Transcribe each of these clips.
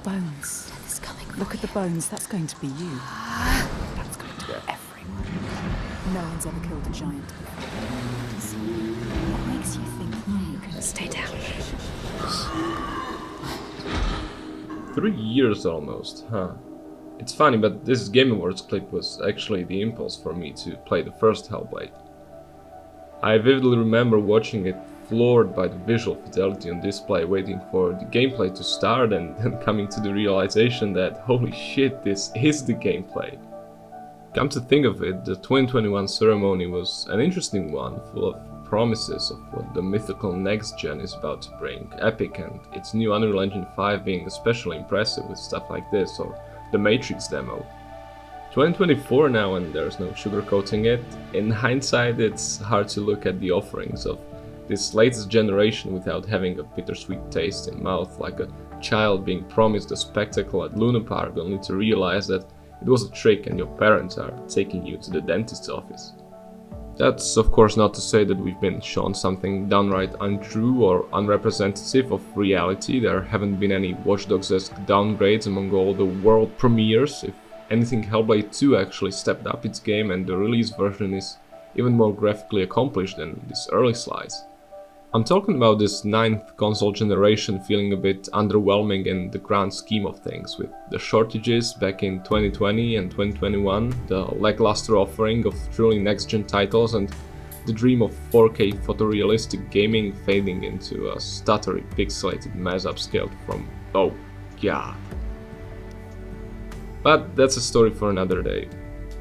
bones. It's coming for Look at the you. bones. That's going to be you. That's going to be everyone. No one's ever killed a giant before. What makes you think you can Stay down. 3 years almost, huh? It's funny, but this Game Awards clip was actually the impulse for me to play the first Hellblade. I vividly remember watching it, floored by the visual fidelity on display, waiting for the gameplay to start and then coming to the realization that holy shit, this is the gameplay. Come to think of it, the 2021 ceremony was an interesting one, full of promises of what the mythical next gen is about to bring, Epic and its new Unreal Engine 5 being especially impressive with stuff like this, or the Matrix demo. 2024 now, and there's no sugarcoating it. In hindsight, it's hard to look at the offerings of this latest generation without having a bittersweet taste in mouth, like a child being promised a spectacle at Luna Park only to realize that it was a trick and your parents are taking you to the dentist's office. That's of course not to say that we've been shown something downright untrue or unrepresentative of reality. There haven't been any Watch Dogs-esque downgrades among all the world premieres. If anything, Hellblade 2 actually stepped up its game and the release version is even more graphically accomplished than these early slides. I'm talking about this 9th console generation feeling a bit underwhelming in the grand scheme of things, with the shortages back in 2020 and 2021, the lackluster offering of truly next-gen titles, and the dream of 4K photorealistic gaming fading into a stuttery pixelated mess upscaled from oh god. But that's a story for another day.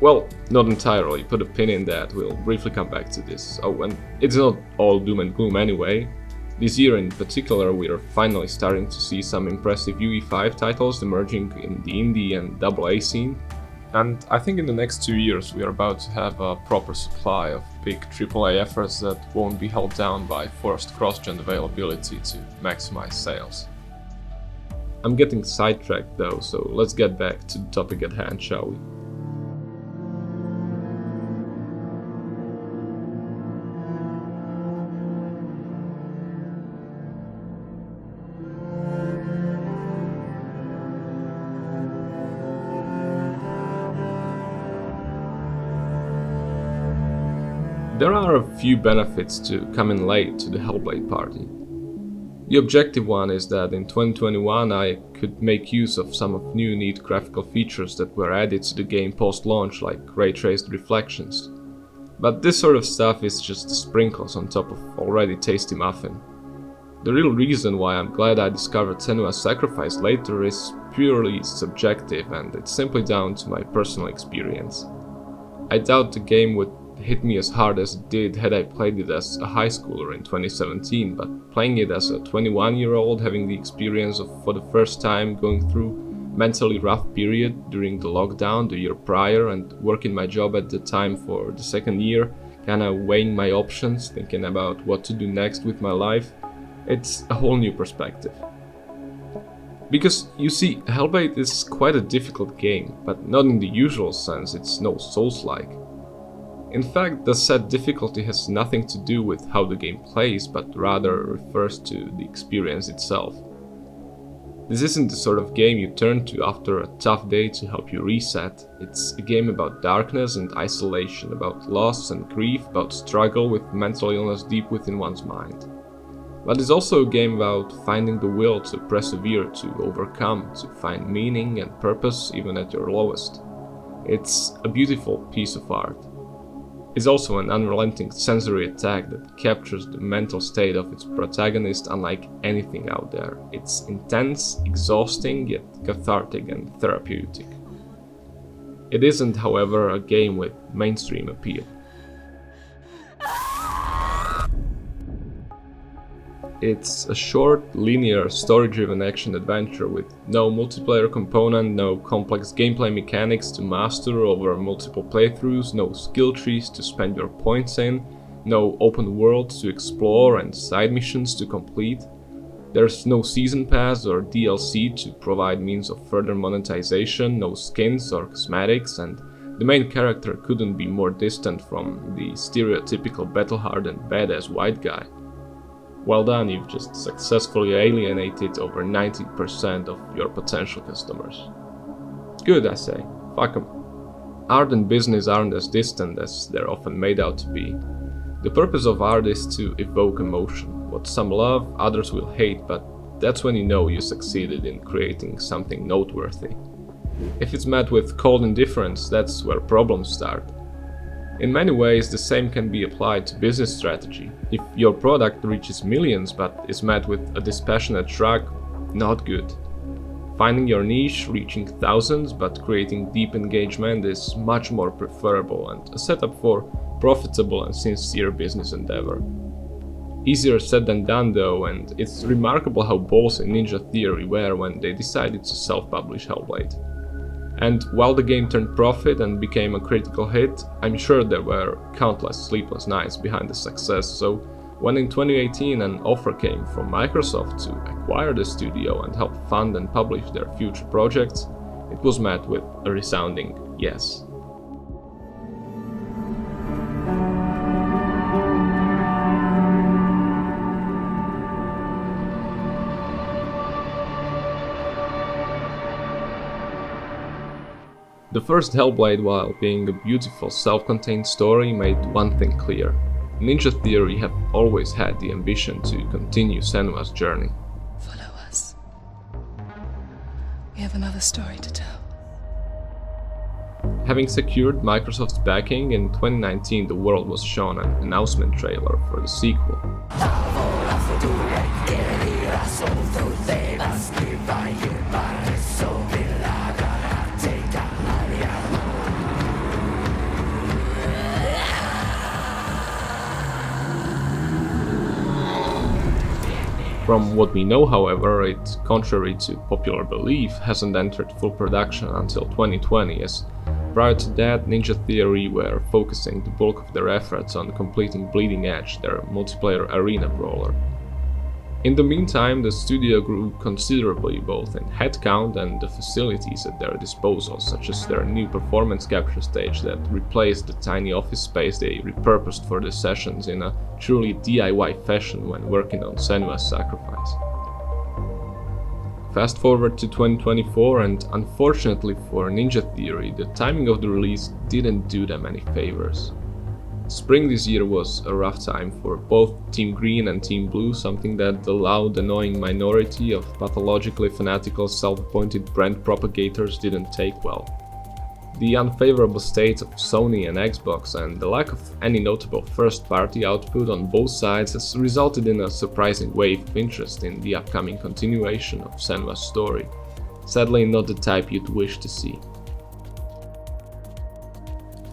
Well, not entirely, put a pin in that, we'll briefly come back to this. Oh, and it's not all doom and gloom anyway. This year in particular, we are finally starting to see some impressive UE5 titles emerging in the indie and AA scene. And I think in the next 2 years we are about to have a proper supply of big AAA efforts that won't be held down by forced cross-gen availability to maximize sales. I'm getting sidetracked though, so let's get back to the topic at hand, shall we? There are a few benefits to coming late to the Hellblade party. The objective one is that in 2021 I could make use of some of new neat graphical features that were added to the game post-launch, like ray-traced reflections. But this sort of stuff is just sprinkles on top of already tasty muffin. The real reason why I'm glad I discovered Senua's Sacrifice later is purely subjective, and it's simply down to my personal experience. I doubt the game would hit me as hard as it did had I played it as a high schooler in 2017, but playing it as a 21-year-old, having the experience of for the first time going through mentally rough period during the lockdown the year prior and working my job at the time for the second year, kinda weighing my options, thinking about what to do next with my life, it's a whole new perspective. Because, you see, Hellblade is quite a difficult game, but not in the usual sense, it's no Souls-like. In fact, the said difficulty has nothing to do with how the game plays, but rather refers to the experience itself. This isn't the sort of game you turn to after a tough day to help you reset. It's a game about darkness and isolation, about loss and grief, about struggle with mental illness deep within one's mind. But it's also a game about finding the will to persevere, to overcome, to find meaning and purpose even at your lowest. It's a beautiful piece of art. It's also an unrelenting sensory attack that captures the mental state of its protagonist unlike anything out there. It's intense, exhausting, yet cathartic and therapeutic. It isn't, however, a game with mainstream appeal. It's a short, linear, story-driven action-adventure with no multiplayer component, no complex gameplay mechanics to master over multiple playthroughs, no skill trees to spend your points in, no open worlds to explore and side missions to complete. There's no season pass or DLC to provide means of further monetization, no skins or cosmetics, and the main character couldn't be more distant from the stereotypical battle-hardened badass white guy. Well done, you've just successfully alienated over 90% of your potential customers. Good, I say. Fuck 'em. Art and business aren't as distant as they're often made out to be. The purpose of art is to evoke emotion. What some love, others will hate, but that's when you know you succeeded in creating something noteworthy. If it's met with cold indifference, that's where problems start. In many ways, the same can be applied to business strategy. If your product reaches millions but is met with a dispassionate shrug, not good. Finding your niche, reaching thousands but creating deep engagement is much more preferable and a setup for profitable and sincere business endeavor. Easier said than done though, and it's remarkable how ballsy Ninja Theory were when they decided to self-publish Hellblade. And while the game turned profit and became a critical hit, I'm sure there were countless sleepless nights behind the success, so when in 2018 an offer came from Microsoft to acquire the studio and help fund and publish their future projects, it was met with a resounding yes. The first Hellblade, while being a beautiful self-contained story, made one thing clear. Ninja Theory have always had the ambition to continue Senua's journey. Follow us. We have another story to tell. Having secured Microsoft's backing, in 2019 the world was shown an announcement trailer for the sequel. From what we know, however, it, contrary to popular belief, hasn't entered full production until 2020, as prior to that, Ninja Theory were focusing the bulk of their efforts on completing Bleeding Edge, their multiplayer arena brawler. In the meantime, the studio grew considerably both in headcount and the facilities at their disposal, such as their new performance capture stage that replaced the tiny office space they repurposed for the sessions in a truly DIY fashion when working on Senua's Sacrifice. Fast forward to 2024, and unfortunately for Ninja Theory, the timing of the release didn't do them any favors. Spring this year was a rough time for both Team Green and Team Blue, something that the loud, annoying minority of pathologically fanatical, self-appointed brand propagators didn't take well. The unfavorable state of Sony and Xbox and the lack of any notable first-party output on both sides has resulted in a surprising wave of interest in the upcoming continuation of Senua's story. Sadly, not the type you'd wish to see.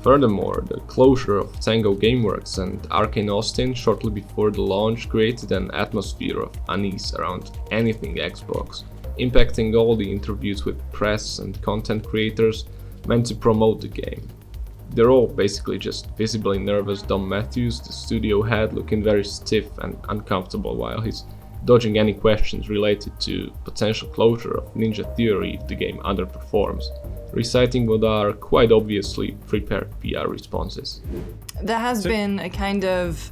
Furthermore, the closure of Tango Gameworks and Arcane Austin shortly before the launch created an atmosphere of unease around anything Xbox, impacting all the interviews with press and content creators meant to promote the game. They're all basically just visibly nervous Dom Matthews, the studio head, looking very stiff and uncomfortable while he's dodging any questions related to potential closure of Ninja Theory if the game underperforms, reciting what are quite obviously prepared PR responses. There has been a kind of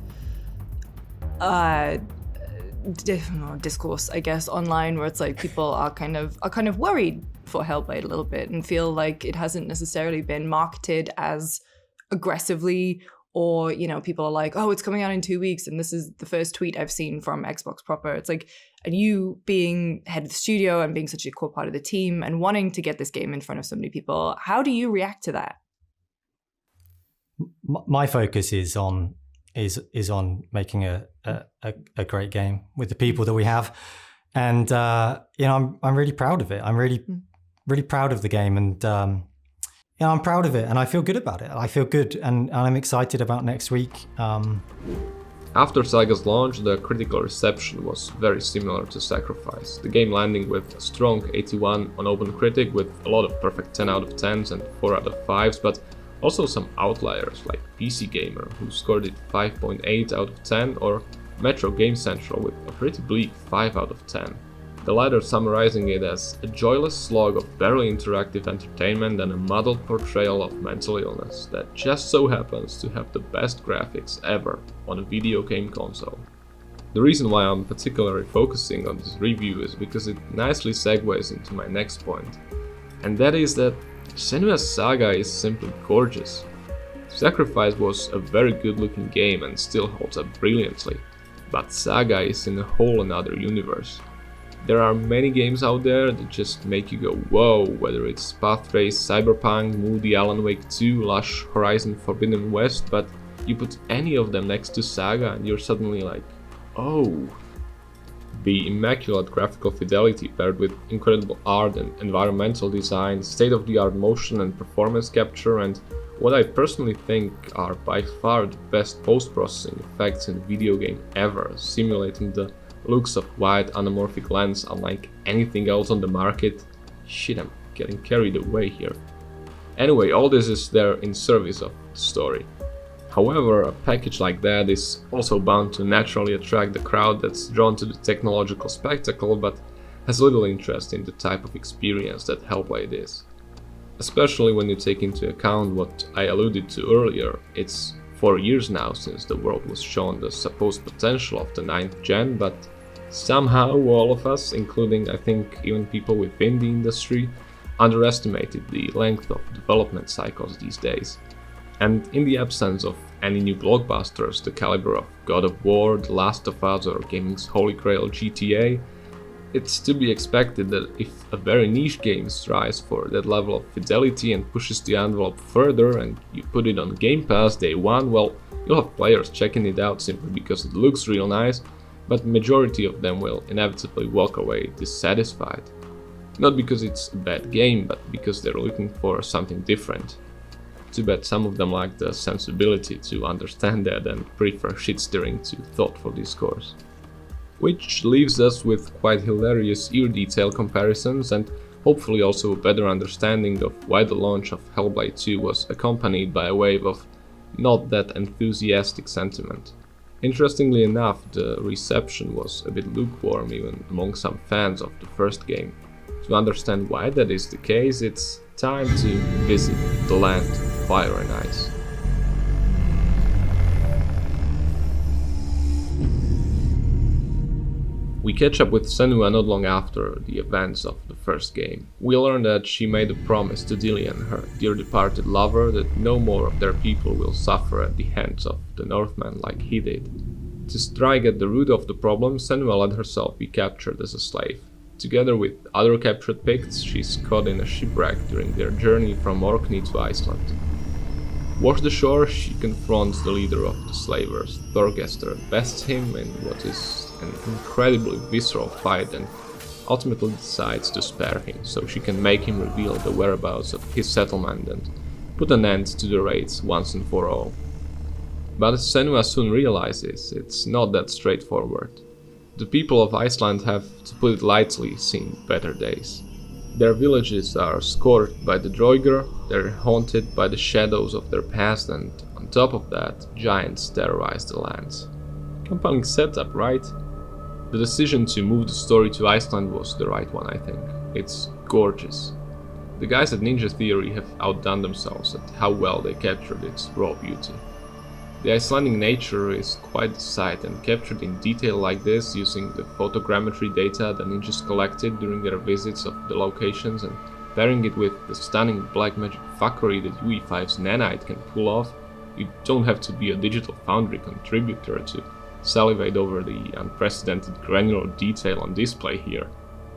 discourse, I guess, online where it's like people are kind of worried for Hellblade a little bit and feel like it hasn't necessarily been marketed as aggressively, or, you know, people are like, oh, it's coming out in 2 weeks and this is the first tweet I've seen from Xbox proper. It's like, and you being head of the studio and being such a core part of the team and wanting to get this game in front of so many people, how do you react to that? My focus is on making a great game with the people that we have, and you know, I'm really proud of it. I'm really proud of the game, and yeah, I'm proud of it, and I feel good about it. I feel good, and I'm excited about next week. After Saga's launch, the critical reception was very similar to Sacrifice, the game landing with a strong 81 on OpenCritic with a lot of perfect 10 out of 10s and 4 out of 5s, but also some outliers like PC Gamer, who scored it 5.8 out of 10, or Metro Game Central with a pretty bleak 5 out of 10. The latter summarizing it as a joyless slog of barely interactive entertainment and a muddled portrayal of mental illness that just so happens to have the best graphics ever on a video game console. The reason why I'm particularly focusing on this review is because it nicely segues into my next point, and that is that Senua's Saga is simply gorgeous. Sacrifice was a very good looking game and still holds up brilliantly, but Saga is in a whole another universe. There are many games out there that just make you go whoa, whether it's Path Race, Cyberpunk, Moody, Alan Wake 2, Lush, Horizon Forbidden West, but you put any of them next to Saga and you're suddenly like, oh. The immaculate graphical fidelity paired with incredible art and environmental design, state-of-the-art motion and performance capture, and what I personally think are by far the best post-processing effects in a video game ever, simulating the looks of wide anamorphic lens unlike anything else on the market. Shit, I'm getting carried away here. Anyway, all this is there in service of the story. However, a package like that is also bound to naturally attract the crowd that's drawn to the technological spectacle but has little interest in the type of experience that Hellblade is. Especially when you take into account what I alluded to earlier, it's 4 years now since the world was shown the supposed potential of the 9th gen, but somehow all of us, including I think even people within the industry, underestimated the length of development cycles these days. And in the absence of any new blockbusters the caliber of God of War, The Last of Us or gaming's holy grail GTA, it's to be expected that if a very niche game strives for that level of fidelity and pushes the envelope further and you put it on Game Pass day one, well, you'll have players checking it out simply because it looks real nice, but the majority of them will inevitably walk away dissatisfied. Not because it's a bad game, but because they're looking for something different. Too bad some of them lack the sensibility to understand that and prefer shit-stirring to thoughtful discourse. Which leaves us with quite hilarious ear detail comparisons and hopefully also a better understanding of why the launch of Hellblade 2 was accompanied by a wave of not that enthusiastic sentiment. Interestingly enough, the reception was a bit lukewarm even among some fans of the first game. To understand why that is the case, it's time to visit the land of fire and ice. We catch up with Senua not long after the events of the first game. We learn that she made a promise to Dillion, her dear departed lover, that no more of their people will suffer at the hands of the Northmen like he did. To strike at the root of the problem, Senua let herself be captured as a slave. Together with other captured Picts, she's caught in a shipwreck during their journey from Orkney to Iceland. Washed ashore, she confronts the leader of the slavers, Thorgester, bests him in what is an incredibly visceral fight and ultimately decides to spare him so she can make him reveal the whereabouts of his settlement and put an end to the raids once and for all. But as Senua soon realizes, it's not that straightforward. The people of Iceland have, to put it lightly, seen better days. Their villages are scorched by the Droiger, they're haunted by the shadows of their past, and on top of that, giants terrorize the lands. Compelling setup, right? The decision to move the story to Iceland was the right one, I think. It's gorgeous. The guys at Ninja Theory have outdone themselves at how well they captured its raw beauty. The Icelandic nature is quite the sight, and captured in detail like this using the photogrammetry data the ninjas collected during their visits of the locations and pairing it with the stunning black magic fuckery that UE5's Nanite can pull off, you don't have to be a Digital Foundry contributor to salivate over the unprecedented granular detail on display here.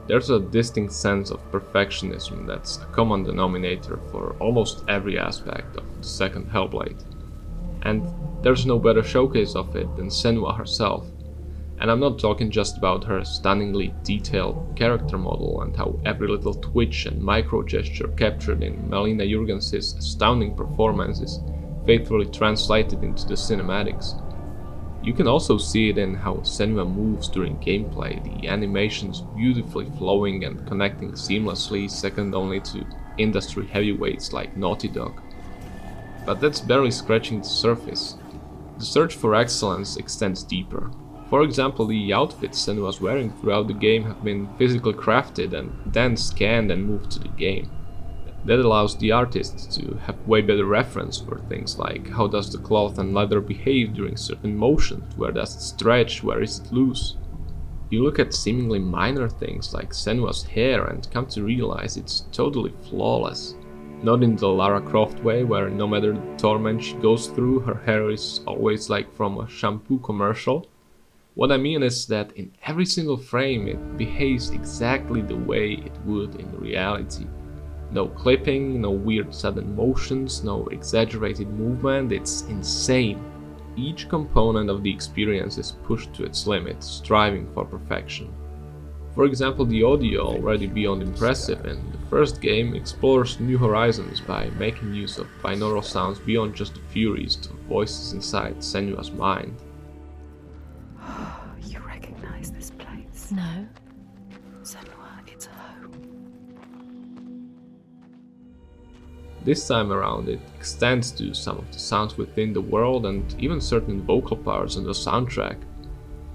There's a distinct sense of perfectionism that's a common denominator for almost every aspect of the second Hellblade. And there's no better showcase of it than Senua herself. And I'm not talking just about her stunningly detailed character model and how every little twitch and micro gesture captured in Melina Jurgens's astounding performance is faithfully translated into the cinematics. You can also see it in how Senua moves during gameplay, the animations beautifully flowing and connecting seamlessly, second only to industry heavyweights like Naughty Dog. But that's barely scratching the surface. The search for excellence extends deeper. For example, the outfits Senua was wearing throughout the game have been physically crafted and then scanned and moved to the game. That allows the artists to have way better reference for things like how does the cloth and leather behave during certain motions, where does it stretch, where is it loose. You look at seemingly minor things like Senua's hair and come to realize it's totally flawless. Not in the Lara Croft way, where no matter the torment she goes through, her hair is always like from a shampoo commercial. What I mean is that in every single frame it behaves exactly the way it would in reality. No clipping, no weird sudden motions, no exaggerated movement, it's insane. Each component of the experience is pushed to its limit, striving for perfection. For example, the audio, already beyond impressive, and the first game explores new horizons by making use of binaural sounds beyond just the furies of voices inside Senua's mind. You recognize this place? No. Senua, it's home. This time around, it extends to some of the sounds within the world and even certain vocal parts on the soundtrack.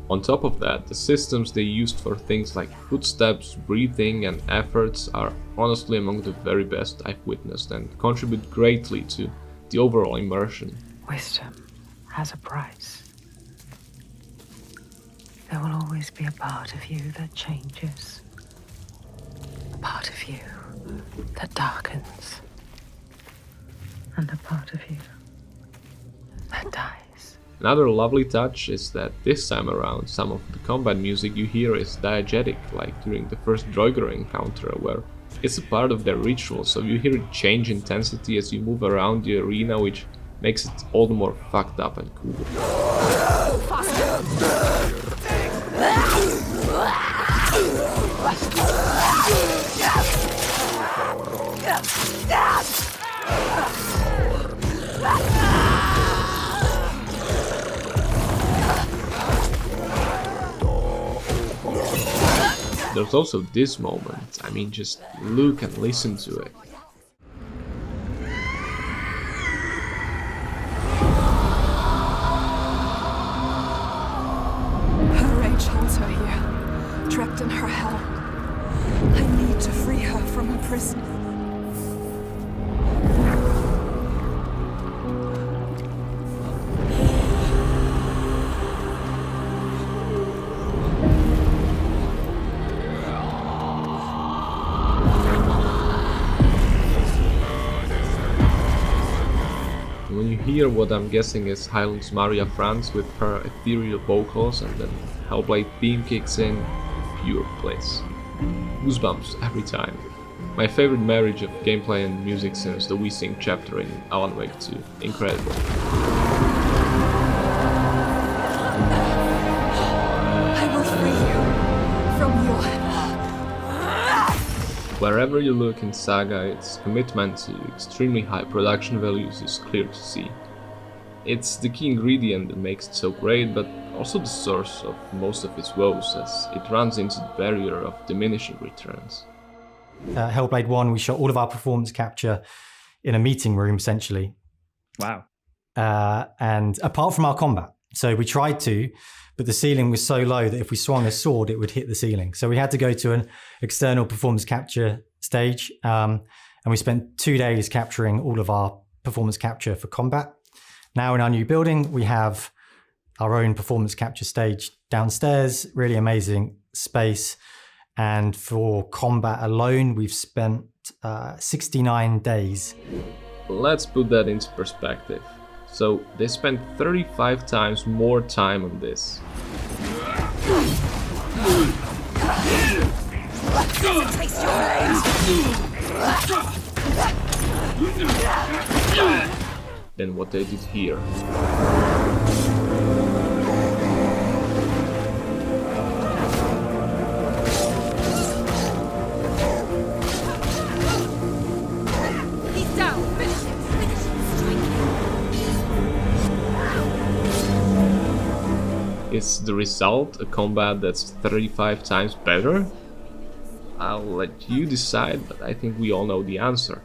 On top of that, the systems they used for things like footsteps, breathing, and efforts are honestly among the very best I've witnessed and contribute greatly to the overall immersion. Wisdom has a price. There will always be a part of you that changes. A part of you that darkens. And a part of you that dies. Another lovely touch is that this time around some of the combat music you hear is diegetic, like during the first Droiger encounter, where it's a part of their ritual, so you hear it change intensity as you move around the arena, which makes it all the more fucked up and cool. There's also this moment, I mean, just look and listen to it. Her rage holds her here, trapped in her hell. I need to free her from her prison. When you hear what I'm guessing is Heilung's Maria Franz with her ethereal vocals and then Hellblade theme kicks in, pure bliss. Goosebumps every time. My favorite marriage of gameplay and music since the We Sing chapter in Alan Wake 2. Incredible. I will free you from your... Wherever you look in Saga, its commitment to extremely high production values is clear to see. It's the key ingredient that makes it so great, but also the source of most of its woes, as it runs into the barrier of diminishing returns. Hellblade 1, we shot all of our performance capture in a meeting room, essentially. Wow. And apart from our combat. So we tried to, but the ceiling was so low that if we swung a sword, it would hit the ceiling. So we had to go to an external performance capture stage. And we spent 2 days capturing all of our performance capture for combat. Now in our new building, we have our own performance capture stage downstairs, really amazing space. And for combat alone, we've spent 69 days. Let's put that into perspective. So they spent 35 times more time on this. Than what they did here. He's down. Finish him. Finish him. Is the result a combat that's 35 times better? I'll let you decide, but I think we all know the answer.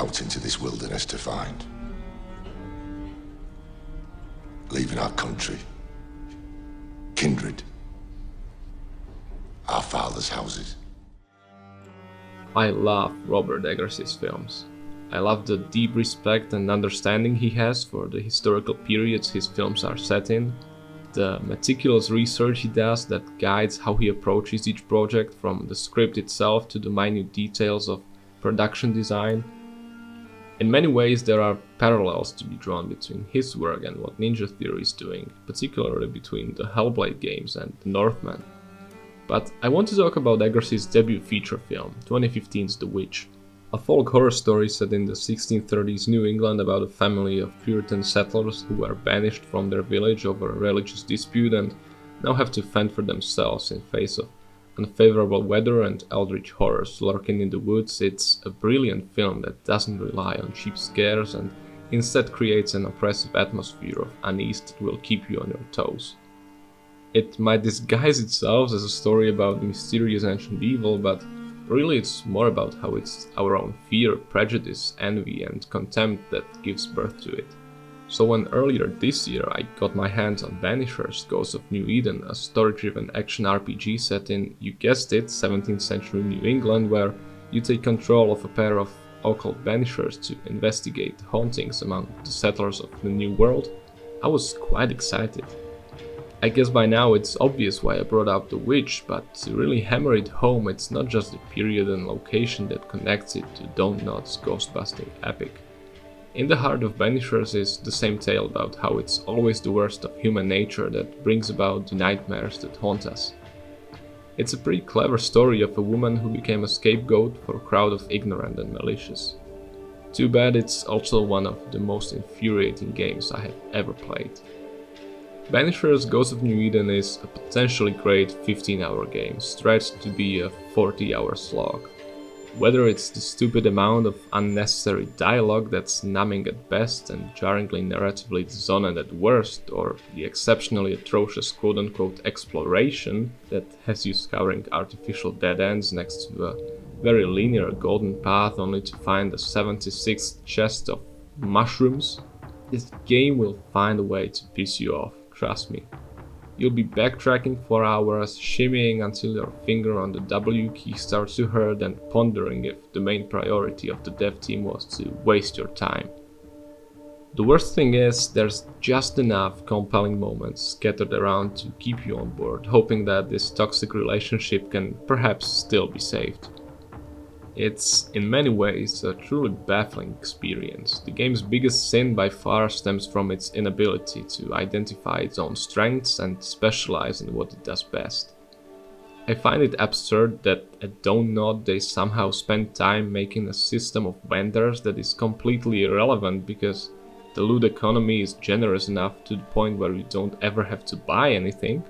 out into this wilderness to find. Leaving our country, kindred, our fathers' houses. I love Robert Eggersy's films. I love the deep respect and understanding he has for the historical periods his films are set in, the meticulous research he does that guides how he approaches each project, from the script itself to the minute details of production design. In many ways, there are parallels to be drawn between his work and what Ninja Theory is doing, particularly between the Hellblade games and the Northman. But I want to talk about Eggersy's debut feature film, 2015's The Witch, a folk horror story set in the 1630s New England about a family of Puritan settlers who were banished from their village over a religious dispute and now have to fend for themselves in face of unfavorable weather and eldritch horrors lurking in the woods. It's a brilliant film that doesn't rely on cheap scares and instead creates an oppressive atmosphere of unease that will keep you on your toes. It might disguise itself as a story about mysterious ancient evil, but really it's more about how it's our own fear, prejudice, envy and contempt that gives birth to it. So when earlier this year I got my hands on Banishers: Ghosts of New Eden, a story-driven action RPG set in, you guessed it, 17th century New England, where you take control of a pair of occult banishers to investigate hauntings among the settlers of the New World, I was quite excited. I guess by now it's obvious why I brought up The Witch, but to really hammer it home, it's not just the period and location that connects it to Don't Nod's ghost-busting epic. In the heart of Banishers is the same tale about how it's always the worst of human nature that brings about the nightmares that haunt us. It's a pretty clever story of a woman who became a scapegoat for a crowd of ignorant and malicious. Too bad it's also one of the most infuriating games I have ever played. Banishers: Ghosts of New Eden is a potentially great 15-hour game, stretched to be a 40-hour slog. Whether it's the stupid amount of unnecessary dialogue that's numbing at best and jarringly narratively dissonant at worst, or the exceptionally atrocious quote-unquote exploration that has you scouring artificial dead ends next to a very linear golden path only to find a 76th chest of mushrooms, this game will find a way to piss you off. Trust me. You'll be backtracking for hours, shimmying until your finger on the W key starts to hurt and pondering if the main priority of the dev team was to waste your time. The worst thing is, there's just enough compelling moments scattered around to keep you on board, hoping that this toxic relationship can perhaps still be saved. It's, in many ways, a truly baffling experience. The game's biggest sin by far stems from its inability to identify its own strengths and specialize in what it does best. I find it absurd that at Don't Nod they somehow spend time making a system of vendors that is completely irrelevant because the loot economy is generous enough to the point where you don't ever have to buy anything,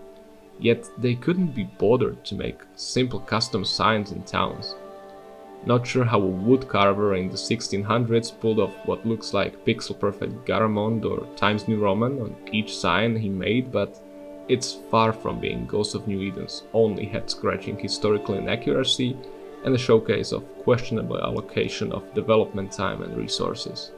yet they couldn't be bothered to make simple custom signs in towns. Not sure how a woodcarver in the 1600s pulled off what looks like pixel-perfect Garamond or Times New Roman on each sign he made, but it's far from being Ghosts of New Eden's only head-scratching historical inaccuracy and a showcase of questionable allocation of development time and resources.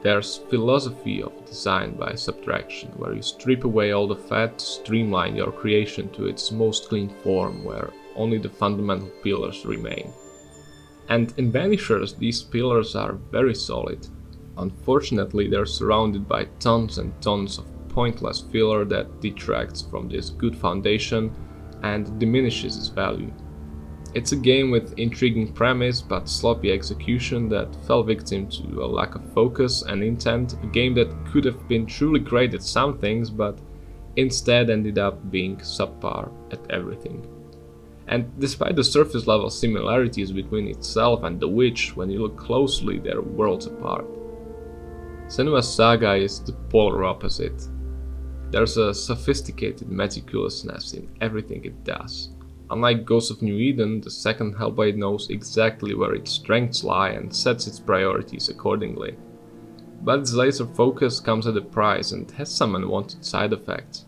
There's philosophy of design by subtraction, where you strip away all the fat to streamline your creation to its most clean form, where only the fundamental pillars remain. And in Banishers, these pillars are very solid. Unfortunately, they're surrounded by tons and tons of pointless filler that detracts from this good foundation and diminishes its value. It's a game with intriguing premise but sloppy execution that fell victim to a lack of focus and intent, a game that could have been truly great at some things but instead ended up being subpar at everything. And despite the surface level similarities between itself and The Witch, when you look closely, they're worlds apart. Senua's Saga is the polar opposite. There's a sophisticated meticulousness in everything it does. Unlike Ghosts of New Eden, the second Hellblade knows exactly where its strengths lie and sets its priorities accordingly. But its laser focus comes at a price and has some unwanted side effects.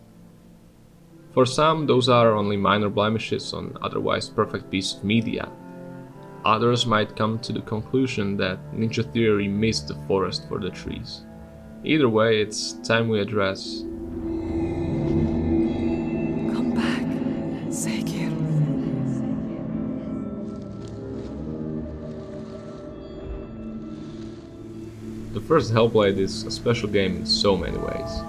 For some, those are only minor blemishes on otherwise perfect piece of media. Others might come to the conclusion that Ninja Theory missed the forest for the trees. Either way, it's time we address Come back, Sekir. The first Hellblade is a special game in so many ways.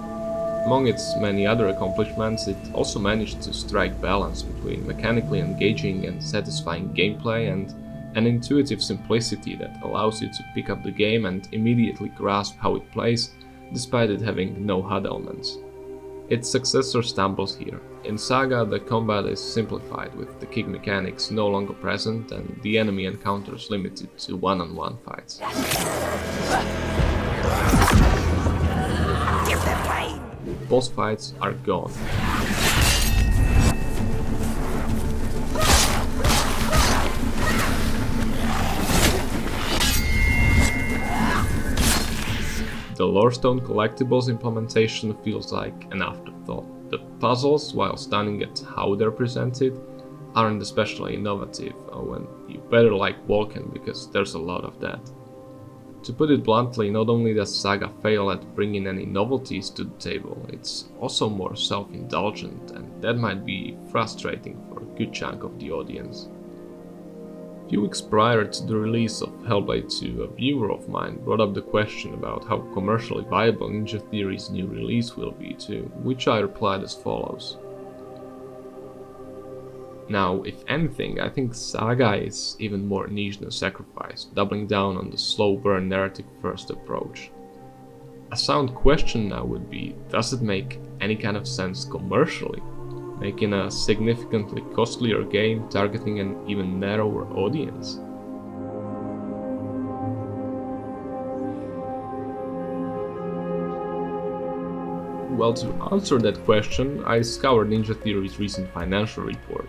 Among its many other accomplishments, it also managed to strike balance between mechanically engaging and satisfying gameplay and an intuitive simplicity that allows you to pick up the game and immediately grasp how it plays, despite it having no HUD elements. Its successor stumbles here. In Saga, the combat is simplified, with the kick mechanics no longer present and the enemy encounters limited to one-on-one fights. Boss fights are gone. The Lorestone collectibles implementation feels like an afterthought. The puzzles, while stunning at how they're presented, aren't especially innovative, and you better like Vulcan because there's a lot of that. To put it bluntly, not only does Saga fail at bringing any novelties to the table, it's also more self-indulgent, and that might be frustrating for a good chunk of the audience. A few weeks prior to the release of Hellblade 2, a viewer of mine brought up the question about how commercially viable Ninja Theory's new release will be, to which I replied as follows. Now, if anything, I think Saga is even more niche than Sacrifice, doubling down on the slow burn narrative first approach. A sound question now would be, does it make any kind of sense commercially? Making a significantly costlier game targeting an even narrower audience? Well, to answer that question, I scoured Ninja Theory's recent financial report.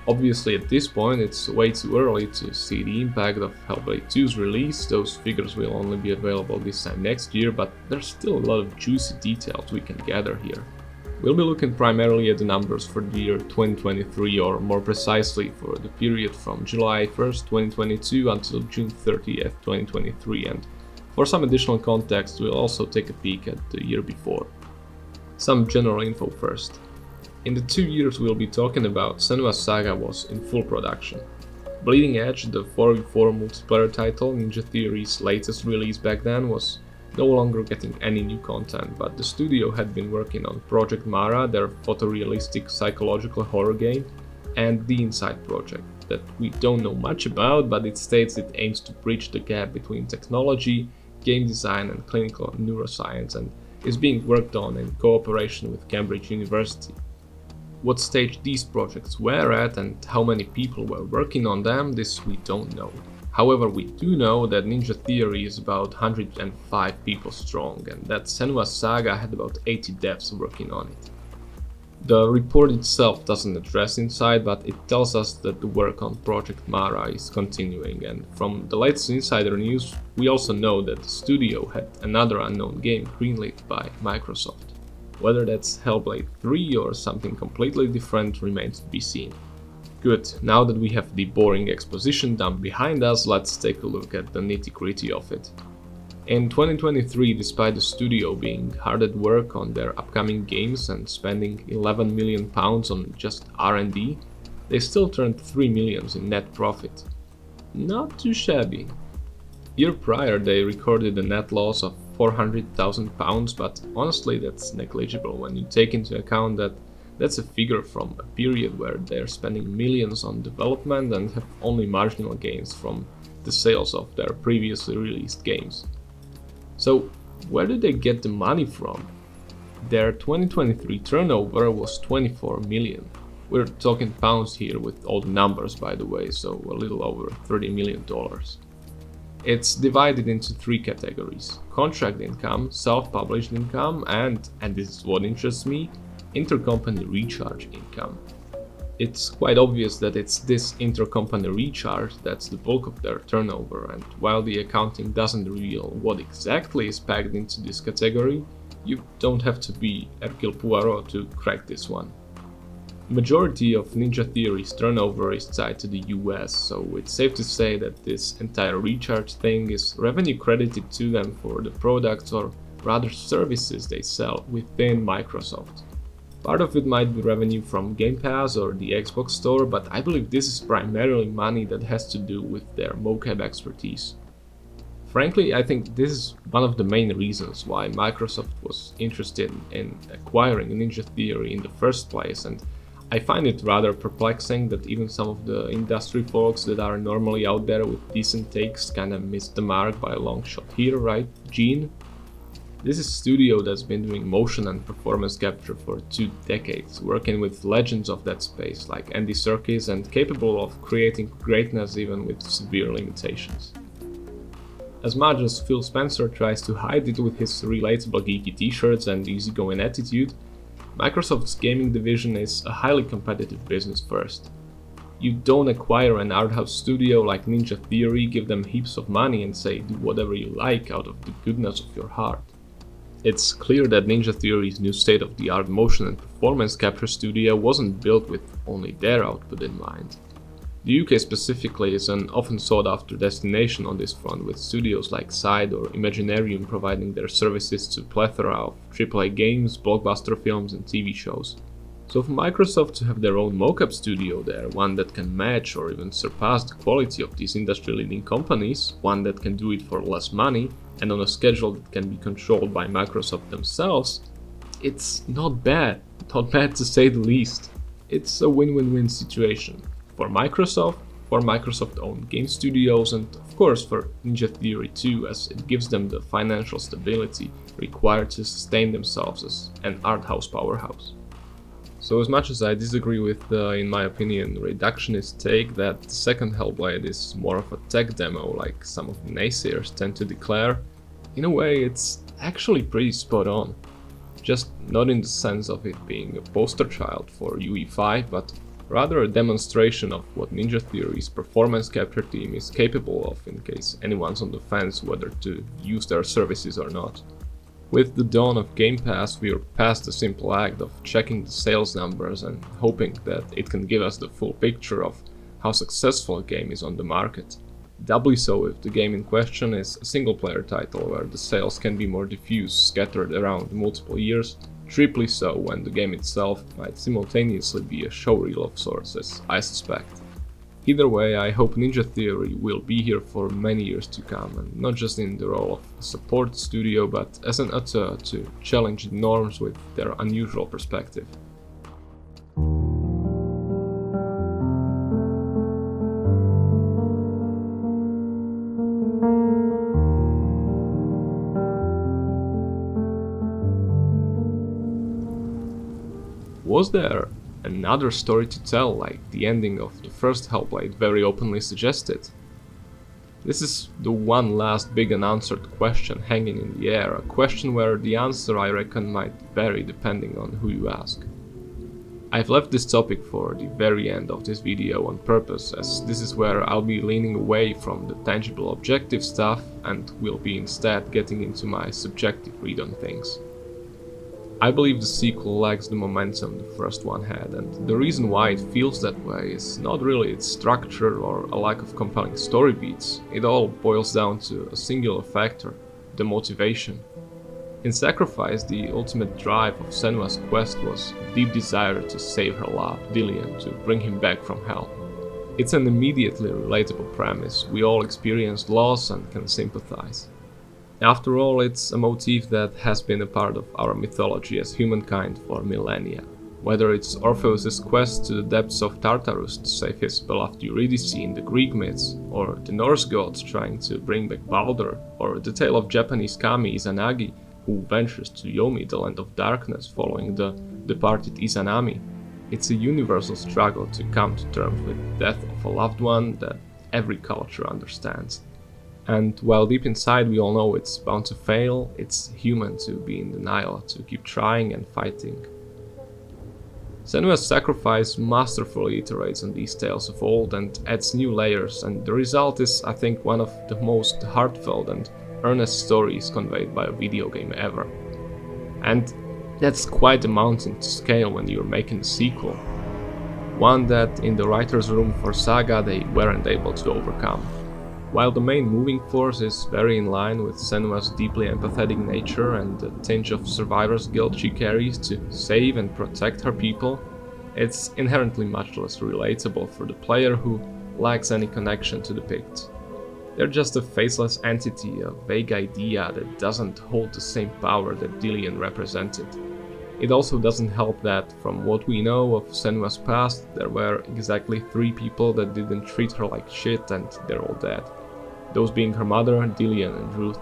Obviously, at this point, it's way too early to see the impact of Hellblade 2's release. Those figures will only be available this time next year, but there's still a lot of juicy details we can gather here. We'll be looking primarily at the numbers for the year 2023, or more precisely for the period from July 1st, 2022 until June 30th, 2023, and for some additional context, we'll also take a peek at the year before. Some general info first. In the 2 years we'll be talking about, Senua's Saga was in full production. Bleeding Edge, the 4v4 multiplayer title, Ninja Theory's latest release back then, was no longer getting any new content, but the studio had been working on Project Mara, their photorealistic psychological horror game, and the Inside Project, that we don't know much about, but it states it aims to bridge the gap between technology, game design and clinical neuroscience, and is being worked on in cooperation with Cambridge University. What stage these projects were at and how many people were working on them, this we don't know. However, we do know that Ninja Theory is about 105 people strong, and that Senua's Saga had about 80 devs working on it. The report itself doesn't address Inside, but it tells us that the work on Project Mara is continuing, and from the latest insider news, we also know that the studio had another unknown game greenlit by Microsoft. Whether that's Hellblade 3 or something completely different remains to be seen. Good, now that we have the boring exposition done behind us, let's take a look at the nitty-gritty of it. In 2023, despite the studio being hard at work on their upcoming games and spending £11 million on just R&D, they still turned £3 million in net profit. Not too shabby. Year prior, they recorded a net loss of £400,000, but honestly that's negligible when you take into account that that's a figure from a period where they're spending millions on development and have only marginal gains from the sales of their previously released games. So where did they get the money from? Their 2023 turnover was 24 million. We're talking pounds here with all the numbers, by the way, so a little over $30 million. It's divided into 3 categories: contract income, self-published income, and this is what interests me, intercompany recharge income. It's quite obvious that it's this intercompany recharge that's the bulk of their turnover, and while the accounting doesn't reveal what exactly is packed into this category, you don't have to be Hercule Poirot to crack this one. Majority of Ninja Theory's turnover is tied to the US, so it's safe to say that this entire recharge thing is revenue credited to them for the products or rather services they sell within Microsoft. Part of it might be revenue from Game Pass or the Xbox Store, but I believe this is primarily money that has to do with their mocap expertise. Frankly, I think this is one of the main reasons why Microsoft was interested in acquiring Ninja Theory in the first place, and I find it rather perplexing that even some of the industry folks that are normally out there with decent takes kinda missed the mark by a long shot here, right, Gene? This is a studio that's been doing motion and performance capture for 2 decades, working with legends of that space like Andy Serkis and capable of creating greatness even with severe limitations. As much as Phil Spencer tries to hide it with his relatable geeky t-shirts and easygoing attitude, Microsoft's gaming division is a highly competitive business first. You don't acquire an art house studio like Ninja Theory, give them heaps of money and say do whatever you like out of the goodness of your heart. It's clear that Ninja Theory's new state-of-the-art motion and performance capture studio wasn't built with only their output in mind. The UK specifically is an often sought after destination on this front, with studios like Side or Imaginarium providing their services to a plethora of AAA games, blockbuster films and TV shows. So for Microsoft to have their own mocap studio there, one that can match or even surpass the quality of these industry-leading companies, one that can do it for less money and on a schedule that can be controlled by Microsoft themselves, it's not bad to say the least. It's a win-win-win situation. For Microsoft-owned game studios, and of course for Ninja Theory too, as it gives them the financial stability required to sustain themselves as an art house powerhouse. So as much as I disagree with the, in my opinion, reductionist take that the second Hellblade is more of a tech demo like some of the naysayers tend to declare, in a way it's actually pretty spot on. Just not in the sense of it being a poster child for UE5, but rather a demonstration of what Ninja Theory's performance capture team is capable of in case anyone's on the fence whether to use their services or not. With the dawn of Game Pass, we are past the simple act of checking the sales numbers and hoping that it can give us the full picture of how successful a game is on the market. Doubly so if the game in question is a single-player title where the sales can be more diffuse, scattered around multiple years, triply so when the game itself might simultaneously be a showreel of sorts, as I suspect. Either way, I hope Ninja Theory will be here for many years to come, and not just in the role of a support studio, but as an auteur to challenge the norms with their unusual perspective. Was there another story to tell, like the ending of the first Hellblade very openly suggested? This is the one last big unanswered question hanging in the air, a question where the answer I reckon might vary depending on who you ask. I've left this topic for the very end of this video on purpose, as this is where I'll be leaning away from the tangible objective stuff and will be instead getting into my subjective read on things. I believe the sequel lacks the momentum the first one had, and the reason why it feels that way is not really its structure or a lack of compelling story beats. It all boils down to a singular factor: the motivation. In Sacrifice, the ultimate drive of Senua's quest was a deep desire to save her love, Dillian, to bring him back from hell. It's an immediately relatable premise. We all experienced loss and can sympathize. After all, it's a motif that has been a part of our mythology as humankind for millennia. Whether it's Orpheus's quest to the depths of Tartarus to save his beloved Eurydice in the Greek myths, or the Norse gods trying to bring back Baldur, or the tale of Japanese kami Izanagi, who ventures to Yomi, the land of darkness, following the departed Izanami. It's a universal struggle to come to terms with the death of a loved one that every culture understands. And while deep inside we all know it's bound to fail, it's human to be in denial, to keep trying and fighting. Senua's Sacrifice masterfully iterates on these tales of old and adds new layers, and the result is, I think, one of the most heartfelt and earnest stories conveyed by a video game ever. And that's quite a mountain to scale when you're making a sequel. one that in the writer's room for Saga they weren't able to overcome. While the main moving force is very in line with Senua's deeply empathetic nature and the tinge of survivor's guilt she carries to save and protect her people, it's inherently much less relatable for the player who lacks any connection to the Pict. They're just a faceless entity, a vague idea that doesn't hold the same power that Dillion represented. It also doesn't help that, from what we know of Senua's past, there were exactly 3 people that didn't treat her like shit and they're all dead. Those being her mother, Dillion and Ruth.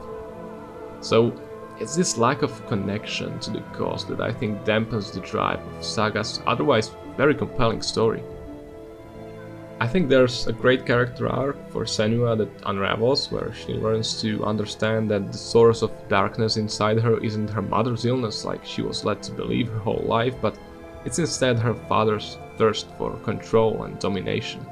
So it's this lack of connection to the cause that I think dampens the drive of Saga's otherwise very compelling story. I think there's a great character arc for Senua that unravels, where she learns to understand that the source of darkness inside her isn't her mother's illness like she was led to believe her whole life, but it's instead her father's thirst for control and domination.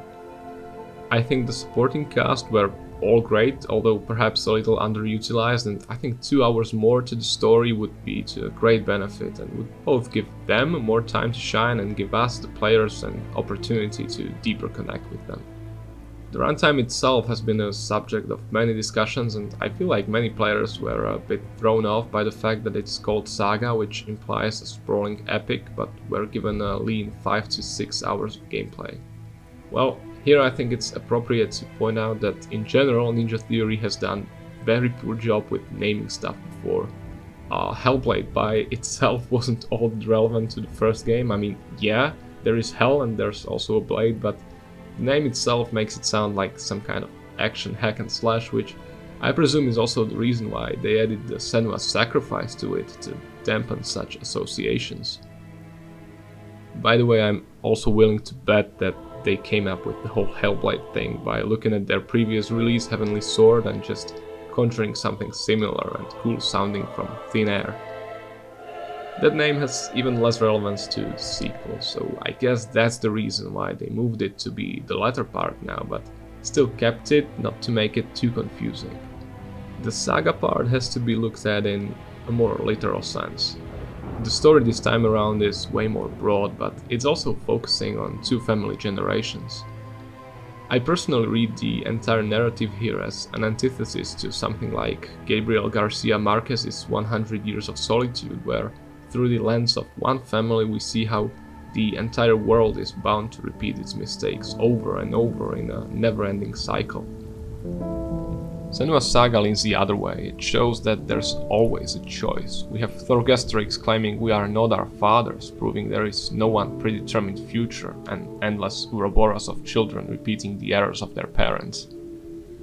I think the supporting cast were all great, although perhaps a little underutilized, and I think 2 hours more to the story would be to a great benefit and would both give them more time to shine and give us, the players, an opportunity to deeper connect with them. The runtime itself has been a subject of many discussions, and I feel like many players were a bit thrown off by the fact that it's called Saga, which implies a sprawling epic, but were given a lean 5 to 6 hours of gameplay. Well, here I think it's appropriate to point out that in general Ninja Theory has done a very poor job with naming stuff before. Hellblade by itself wasn't all that relevant to the first game. I mean, yeah, there is hell and there's also a blade, but the name itself makes it sound like some kind of action hack and slash, which I presume is also the reason why they added the Senua's sacrifice to it to dampen such associations. By the way, I'm also willing to bet that they came up with the whole Hellblade thing by looking at their previous release Heavenly Sword and just conjuring something similar and cool sounding from thin air. That name has even less relevance to the sequel, so I guess that's the reason why they moved it to be the latter part now, but still kept it not to make it too confusing. The Saga part has to be looked at in a more literal sense. The story this time around is way more broad, but it's also focusing on 2 family generations. I personally read the entire narrative here as an antithesis to something like Gabriel Garcia Marquez's 100 Years of Solitude, where through the lens of one family we see how the entire world is bound to repeat its mistakes over and over in a never-ending cycle. Senua's Saga leans the other way. It shows that there's always a choice. We have Thorgestrix claiming we are not our fathers, proving there is no one predetermined future, and endless Ouroboros of children repeating the errors of their parents.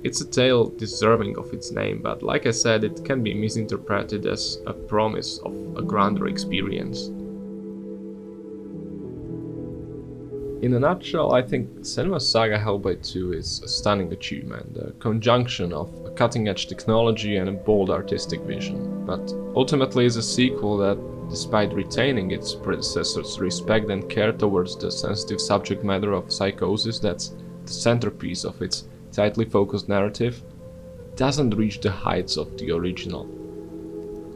It's a tale deserving of its name, but like I said, it can be misinterpreted as a promise of a grander experience. In a nutshell, I think Senua's Saga Hellblade 2 is a stunning achievement, a conjunction of a cutting-edge technology and a bold artistic vision, but ultimately is a sequel that, despite retaining its predecessor's respect and care towards the sensitive subject matter of psychosis that's the centerpiece of its tightly focused narrative, doesn't reach the heights of the original.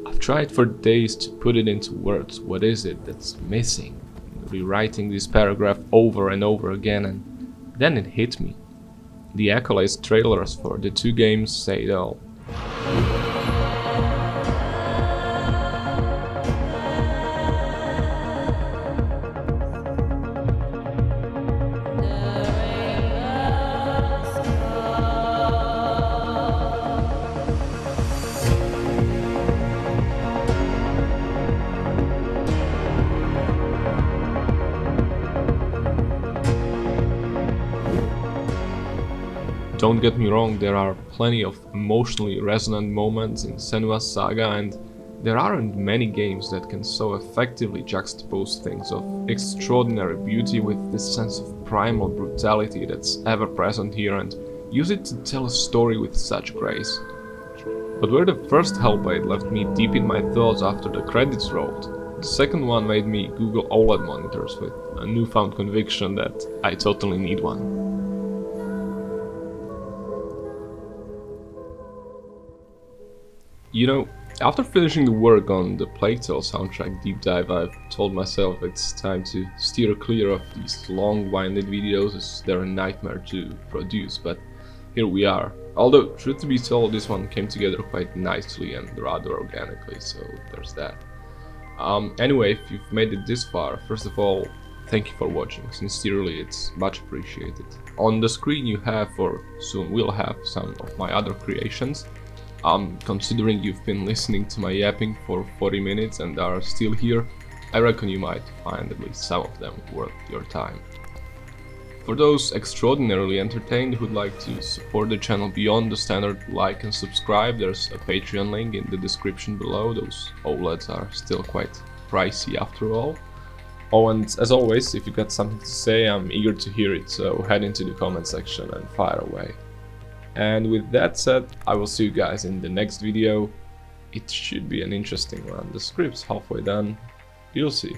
I've tried for days to put it into words. What is it that's missing? Rewriting this paragraph over and over again, and then it hit me. The accolades trailers for the 2 games say it all. Don't get me wrong, there are plenty of emotionally resonant moments in Senua's Saga, and there aren't many games that can so effectively juxtapose things of extraordinary beauty with this sense of primal brutality that's ever present here and use it to tell a story with such grace. But where the first Hellblade left me deep in my thoughts after the credits rolled, the second one made me Google OLED monitors with a newfound conviction that I totally need one. You know, After finishing the work on the Plague Tale soundtrack deep dive, I've told myself it's time to steer clear of these long-winded videos as they're a nightmare to produce, but here we are. Although, truth to be told, this one came together quite nicely and rather organically, so there's that. Anyway, if you've made it this far, first of all, thank you for watching. Sincerely, it's much appreciated. On the screen you have, or soon will have, some of my other creations. Considering you've been listening to my yapping for 40 minutes and are still here, I reckon you might find at least some of them worth your time. For those extraordinarily entertained who'd like to support the channel beyond the standard like and subscribe, there's a Patreon link in the description below. Those OLEDs are still quite pricey after all. Oh, and as always, if you got something to say, I'm eager to hear it, so head into the comment section and fire away. And with that said, I will see you guys in the next video. It should be an interesting one. The script's halfway done. You'll see.